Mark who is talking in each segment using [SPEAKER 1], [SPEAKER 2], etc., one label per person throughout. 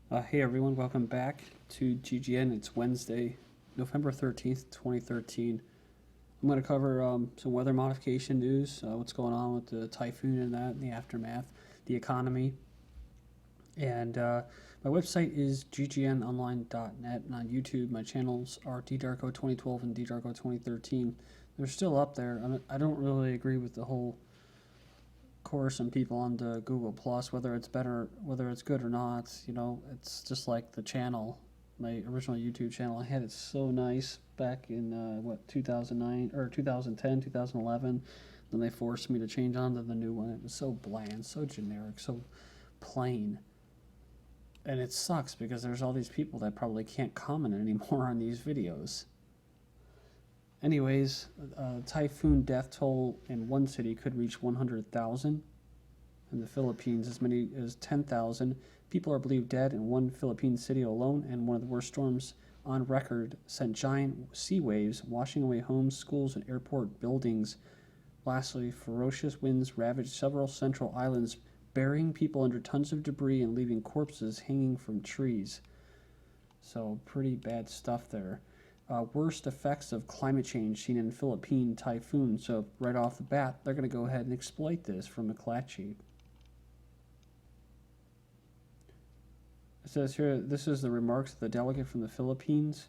[SPEAKER 1] Hey everyone, welcome back to GGN. It's Wednesday, November 13th, 2013. I'm going to cover some weather modification news, what's going on with the typhoon and that, and the aftermath, the economy. And my website is ggnonline.net, and on YouTube, my channels are ddarko2012 and ddarko2013. They're still up there. I don't really agree with the whole course and people on the Google Plus, whether it's better, whether it's good or not. It's just like the channel, my original YouTube channel. I had it so nice back in 2009 or 2010, 2011. Then they forced me to change on to the new one. It was so bland, so generic, so plain. And it sucks because there's all these people that probably can't comment anymore on these videos. Anyways, typhoon death toll in one city could reach 100,000. In the Philippines, as many as 10,000 people are believed dead in one Philippine city alone, and one of the worst storms on record sent giant sea waves washing away homes, schools, and airport buildings. Lastly, ferocious winds ravaged several central islands, burying people under tons of debris and leaving corpses hanging from trees. So pretty bad stuff there. Worst effects of climate change seen in Philippine typhoon. So right off the bat, they're going to go ahead and exploit this from McClatchy. It says here, this is the remarks of the delegate from the Philippines,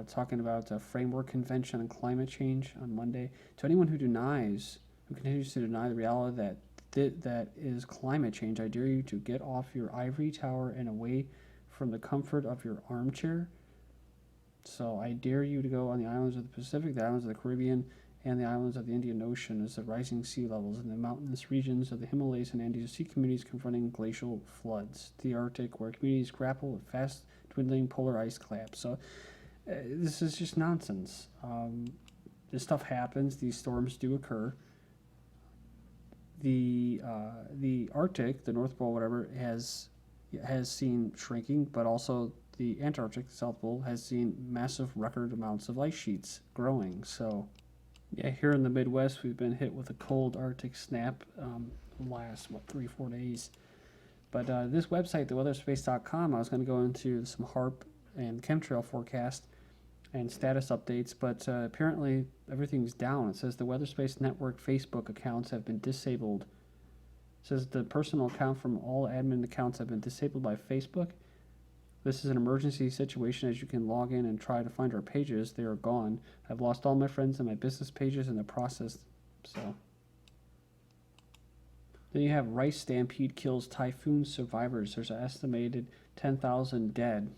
[SPEAKER 1] talking about a framework convention on climate change on Monday. To anyone who continues to deny the reality that is climate change, I dare you to get off your ivory tower and away from the comfort of your armchair. So I dare you to go on the islands of the Pacific, the islands of the Caribbean, and the islands of the Indian Ocean as the rising sea levels in the mountainous regions of the Himalayas and Andes see communities confronting glacial floods. The Arctic, where communities grapple with fast dwindling polar ice caps. So this is just nonsense. This stuff happens. These storms do occur. The Arctic, the North Pole, whatever, has seen shrinking, but also the Antarctic, the South Pole, has seen massive record amounts of ice sheets growing. So, yeah, here in the Midwest, we've been hit with a cold Arctic snap last, 3-4 days. But this website, theweatherspace.com, I was going to go into some HARP and chemtrail forecast and status updates, but apparently everything's down. It says the WeatherSpace Network Facebook accounts have been disabled. It says the personal account from all admin accounts have been disabled by Facebook. This is an emergency situation, as you can log in and try to find our pages. They are gone. I've lost all my friends and my business pages in the process. So then you have Rice Stampede kills typhoon survivors. There's an estimated 10,000 dead.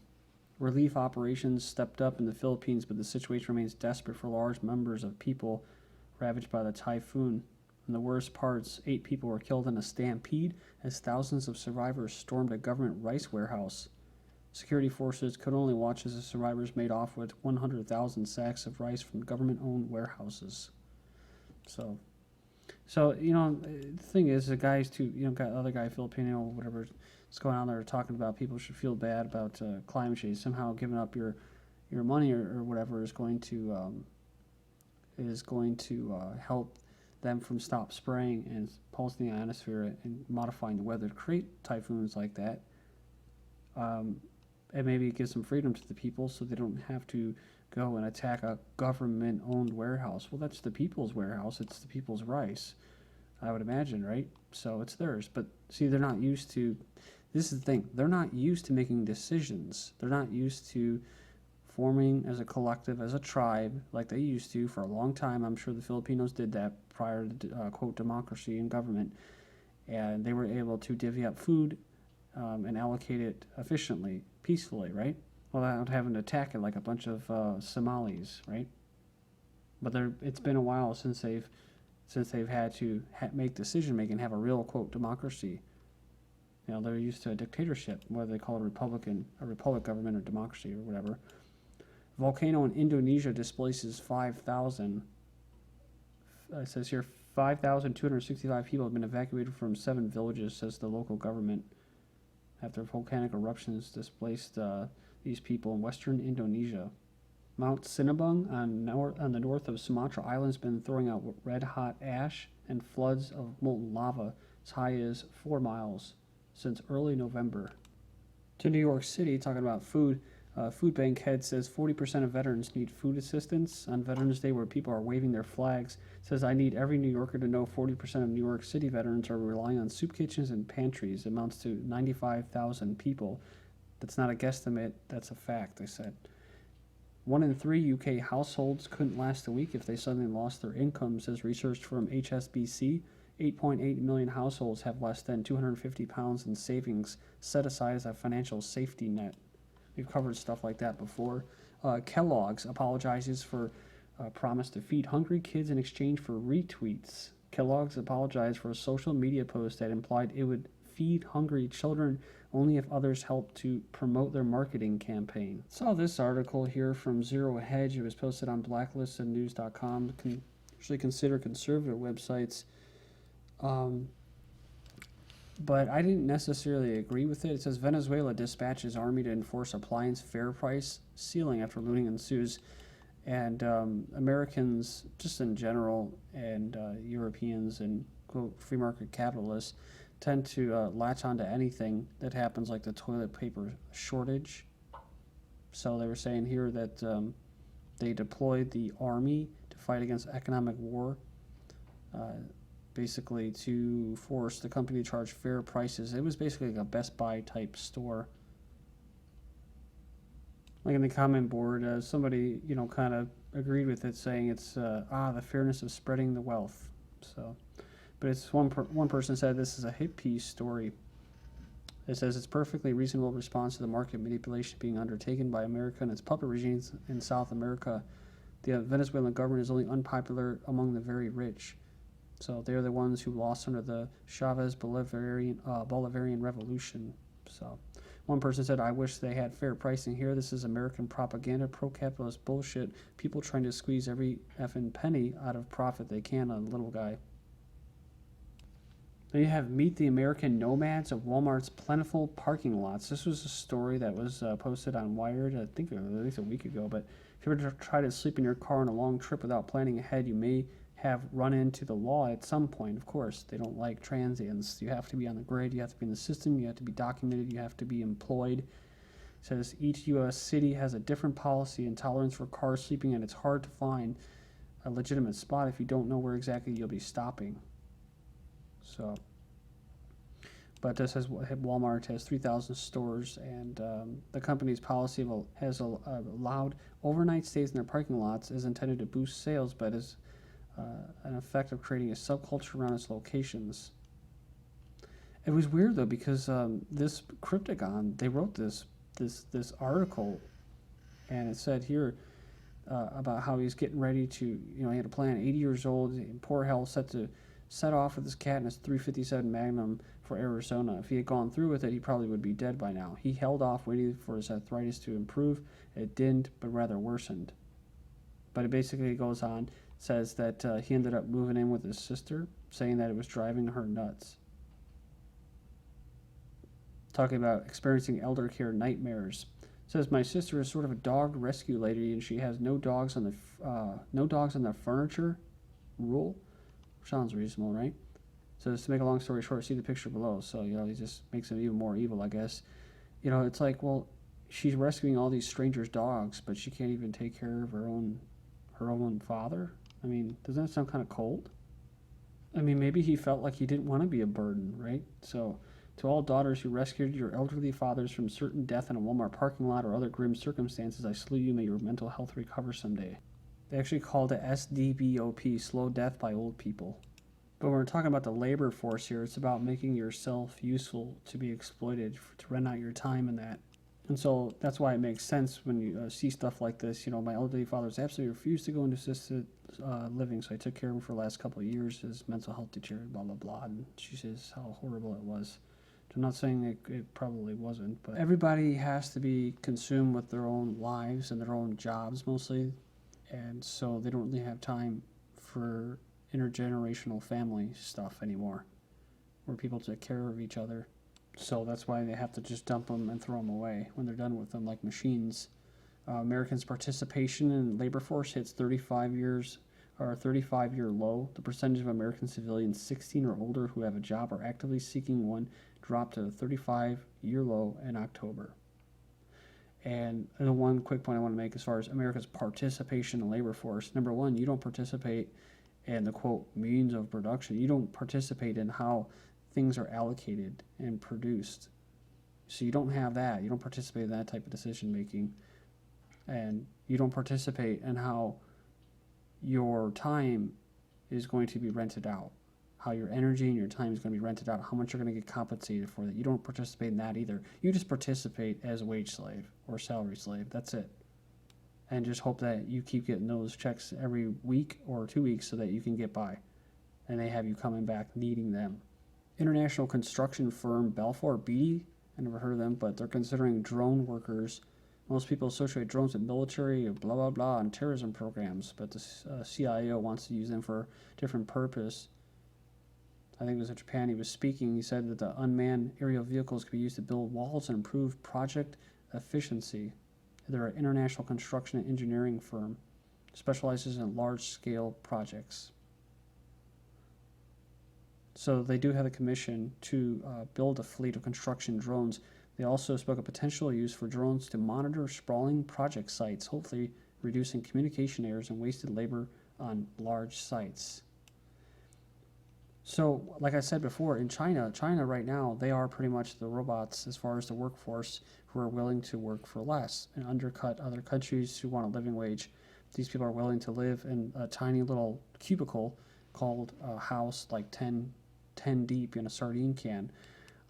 [SPEAKER 1] Relief operations stepped up in the Philippines, but the situation remains desperate for large numbers of people ravaged by the typhoon. In the worst parts, 8 people were killed in a stampede as thousands of survivors stormed a government rice warehouse. Security forces could only watch as the survivors made off with 100,000 sacks of rice from government-owned warehouses. So the thing is, the guys too, got other guy Filipino, whatever is going on there, talking about people should feel bad about climate change. Somehow giving up your money or whatever is going to help them from stop spraying and pulsing the ionosphere and modifying the weather to create typhoons like that. And maybe give some freedom to the people so they don't have to go and attack a government-owned warehouse. Well, that's the people's warehouse. It's the people's rice, I would imagine, right? So it's theirs. But see, they're not used to, this is the thing, they're not used to making decisions. They're not used to forming as a collective, as a tribe, like they used to for a long time. I'm sure the Filipinos did that prior to, quote, democracy and government. And they were able to divvy up food and allocate it efficiently, peacefully, right? Without having to attack it like a bunch of Somalis, right? But it's been a while since they've had to make decision making, have a real, quote, democracy. They're used to a dictatorship, whether they call it a republic government or democracy or whatever. Volcano in Indonesia displaces 5,000. It says here 5,265 people have been evacuated from 7 villages, says the local government, after volcanic eruptions displaced these people in western Indonesia. Mount Sinabung on the north of Sumatra Island has been throwing out red-hot ash and floods of molten lava as high as 4 miles since early November. To New York City, talking about food. Food bank head says 40% of veterans need food assistance on Veterans Day, where people are waving their flags. Says, I need every New Yorker to know 40% of New York City veterans are relying on soup kitchens and pantries. It amounts to 95,000 people. That's not a guesstimate, that's a fact, they said. 1 in 3 UK households couldn't last a week if they suddenly lost their income, says research from HSBC. 8.8 million households have less than £250 in savings set aside as a financial safety net. We've covered stuff like that before. Kellogg's apologizes for promise to feed hungry kids in exchange for retweets. Kellogg's apologized for a social media post that implied it would feed hungry children only if others helped to promote their marketing campaign. Saw this article here from Zero Hedge. It was posted on blacklistednews.com. Usually consider conservative websites. But I didn't necessarily agree with it. It says Venezuela dispatches army to enforce appliance fair price ceiling after looting ensues. And Americans, just in general, and Europeans and quote free market capitalists tend to latch onto anything that happens, like the toilet paper shortage. So they were saying here that they deployed the army to fight against economic war. Basically to force the company to charge fair prices. It was basically like a Best Buy type store. Like in the comment board, somebody, kind of agreed with it, saying it's, the fairness of spreading the wealth. So, but it's one person said this is a hit piece story. It says it's perfectly reasonable response to the market manipulation being undertaken by America and its puppet regimes in South America. The Venezuelan government is only unpopular among the very rich. So they're the ones who lost under the Chavez Bolivarian Revolution. So one person said, I wish they had fair pricing here. This is American propaganda, pro-capitalist bullshit. People trying to squeeze every effing penny out of profit they can on a little guy. Then you have Meet the American Nomads of Walmart's plentiful parking lots. This was a story that was posted on Wired, I think at least a week ago. But if you ever try to sleep in your car on a long trip without planning ahead, you may have run into the law at some point. Of course, they don't like transients. You have to be on the grid, you have to be in the system, you have to be documented, you have to be employed. It says each U.S. city has a different policy and tolerance for cars sleeping, and it's hard to find a legitimate spot if you don't know where exactly you'll be stopping. So, but this says Walmart has 3,000 stores, and the company's policy has allowed overnight stays in their parking lots is intended to boost sales, but is an effect of creating a subculture around its locations. It was weird though, because this Cryptagon, they wrote this article, and it said here about how he's getting ready to, he had a plan. 80 years old, in poor health, set to set off with his cat and his .357 Magnum for Arizona. If he had gone through with it, he probably would be dead by now. He held off, waiting for his arthritis to improve. It didn't, but rather worsened. But it basically goes on. Says that he ended up moving in with his sister, saying that it was driving her nuts. Talking about experiencing elder care nightmares. Says my sister is sort of a dog rescue lady, and she has no dogs on the furniture rule. Sounds reasonable, right? So to make a long story short, see the picture below. So he just makes it even more evil, I guess. It's like, well, she's rescuing all these strangers' dogs, but she can't even take care of her own father. I mean, doesn't that sound kind of cold? I mean, maybe he felt like he didn't want to be a burden, right? So, to all daughters who rescued your elderly fathers from certain death in a Walmart parking lot or other grim circumstances, I salute you. May your mental health recover someday. They actually called it SDBOP, slow death by old people. But when we're talking about the labor force here, it's about making yourself useful to be exploited, to rent out your time in that. And so that's why it makes sense when you see stuff like this. My elderly father's absolutely refused to go into assisted living, so I took care of him for the last couple of years. His mental health deteriorated, blah, blah, blah. And she says how horrible it was. I'm not saying it probably wasn't, but everybody has to be consumed with their own lives and their own jobs mostly. And so they don't really have time for intergenerational family stuff anymore, where people take care of each other. So that's why they have to just dump them and throw them away when they're done with them, like machines. Americans' participation in labor force hits 35-year low. The percentage of American civilians 16 or older who have a job or actively seeking one dropped to a 35-year low in October. And the one quick point I want to make as far as America's participation in the labor force, number one, you don't participate in the, quote, means of production. You don't participate in how things are allocated and produced. So you don't have that. You don't participate in that type of decision making. And you don't participate in how your time is going to be rented out, how your energy and your time is going to be rented out, how much you're going to get compensated for that. You don't participate in that either. You just participate as a wage slave or salary slave. That's it. And just hope that you keep getting those checks every week or 2 weeks so that you can get by. And they have you coming back needing them. International construction firm Balfour Beatty, I never heard of them, but they're considering drone workers. Most people associate drones with military, blah, blah, blah, and terrorism programs, but the CIO wants to use them for a different purpose. I think it was in Japan he was speaking. He said that the unmanned aerial vehicles could be used to build walls and improve project efficiency. They're an international construction and engineering firm, specializes in large-scale projects. So they do have a commission to build a fleet of construction drones. They also spoke of potential use for drones to monitor sprawling project sites, hopefully reducing communication errors and wasted labor on large sites. So, like I said before, in China right now, they are pretty much the robots as far as the workforce who are willing to work for less and undercut other countries who want a living wage. These people are willing to live in a tiny little cubicle called a house, like 10 deep in a sardine can,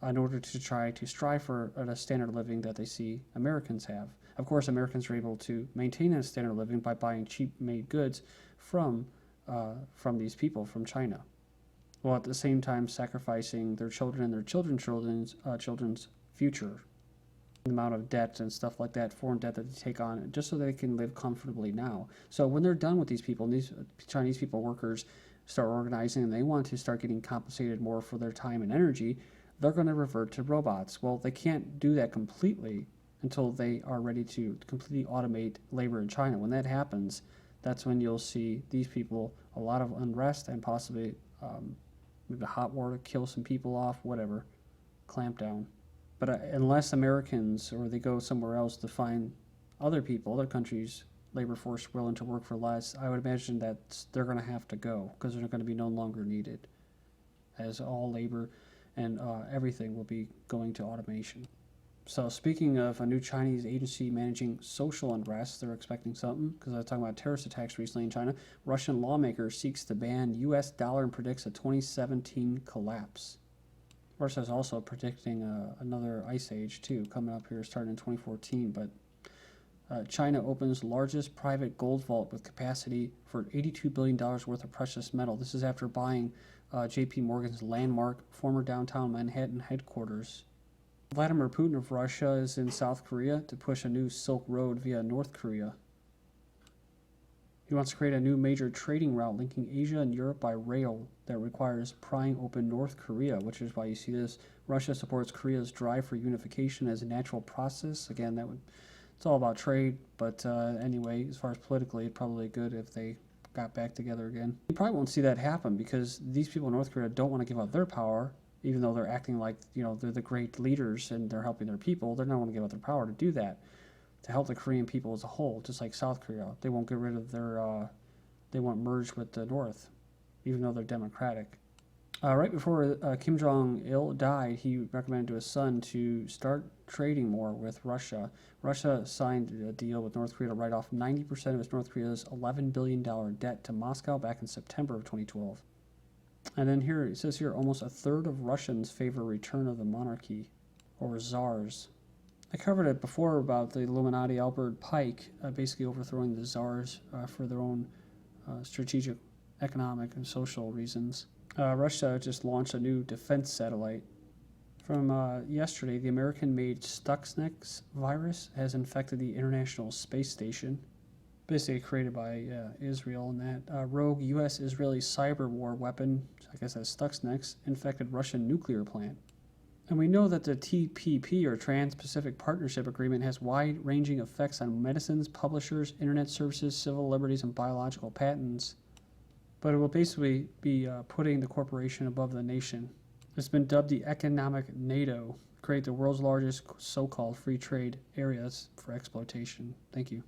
[SPEAKER 1] in order to try to strive for a standard of living that they see Americans have. Of course, Americans are able to maintain a standard of living by buying cheap-made goods from these people from China, while at the same time sacrificing their children and their children's future. The amount of debt and stuff like that, foreign debt that they take on, just so they can live comfortably now. So when they're done with these people, and these Chinese people, workers, start organizing and they want to start getting compensated more for their time and energy, they're going to revert to robots. Well, they can't do that completely until they are ready to completely automate labor in China. When that happens, that's when you'll see these people, a lot of unrest and possibly maybe a hot war to kill some people off, whatever, clamp down. But unless Americans, or they go somewhere else to find other people, other countries' labor force willing to work for less, I would imagine that they're going to have to go because they're going to be no longer needed, as all labor and everything will be going to automation. So speaking of a new Chinese agency managing social unrest, they're expecting something, because I was talking about terrorist attacks recently in China. Russian lawmaker seeks to ban U.S. dollar and predicts a 2017 collapse. Russia is also predicting another ice age, too, coming up here starting in 2014. But China opens largest private gold vault with capacity for $82 billion worth of precious metal. This is after buying J.P. Morgan's landmark former downtown Manhattan headquarters. Vladimir Putin of Russia is in South Korea to push a new Silk Road via North Korea. He wants to create a new major trading route linking Asia and Europe by rail that requires prying open North Korea, which is why you see this. Russia supports Korea's drive for unification as a natural process. Again, it's all about trade, but anyway, as far as politically, it's probably good if they got back together again. You probably won't see that happen because these people in North Korea don't want to give up their power, even though they're acting like, they're the great leaders and they're helping their people. They're not going to give up their power to do that, to help the Korean people as a whole, just like South Korea. They won't get rid of they won't merge with the North, even though they're democratic. Right before Kim Jong-il died, he recommended to his son to start trading more with Russia. Russia signed a deal with North Korea to write off 90% of its North Korea's $11 billion debt to Moscow back in September of 2012. And then here, it says here, almost a third of Russians favor return of the monarchy, or czars. I covered it before about the Illuminati, Albert Pike, basically overthrowing the czars for their own strategic, economic, and social reasons. Russia just launched a new defense satellite. From yesterday, the American-made Stuxnet virus has infected the International Space Station, basically created by Israel, and that rogue U.S.-Israeli cyber war weapon, I guess that's Stuxnet, infected Russian nuclear plant. And we know that the TPP, or Trans-Pacific Partnership Agreement, has wide-ranging effects on medicines, publishers, internet services, civil liberties, and biological patents. But it will basically be putting the corporation above the nation. It's been dubbed the economic NATO, create the world's largest so-called free trade areas for exploitation. Thank you.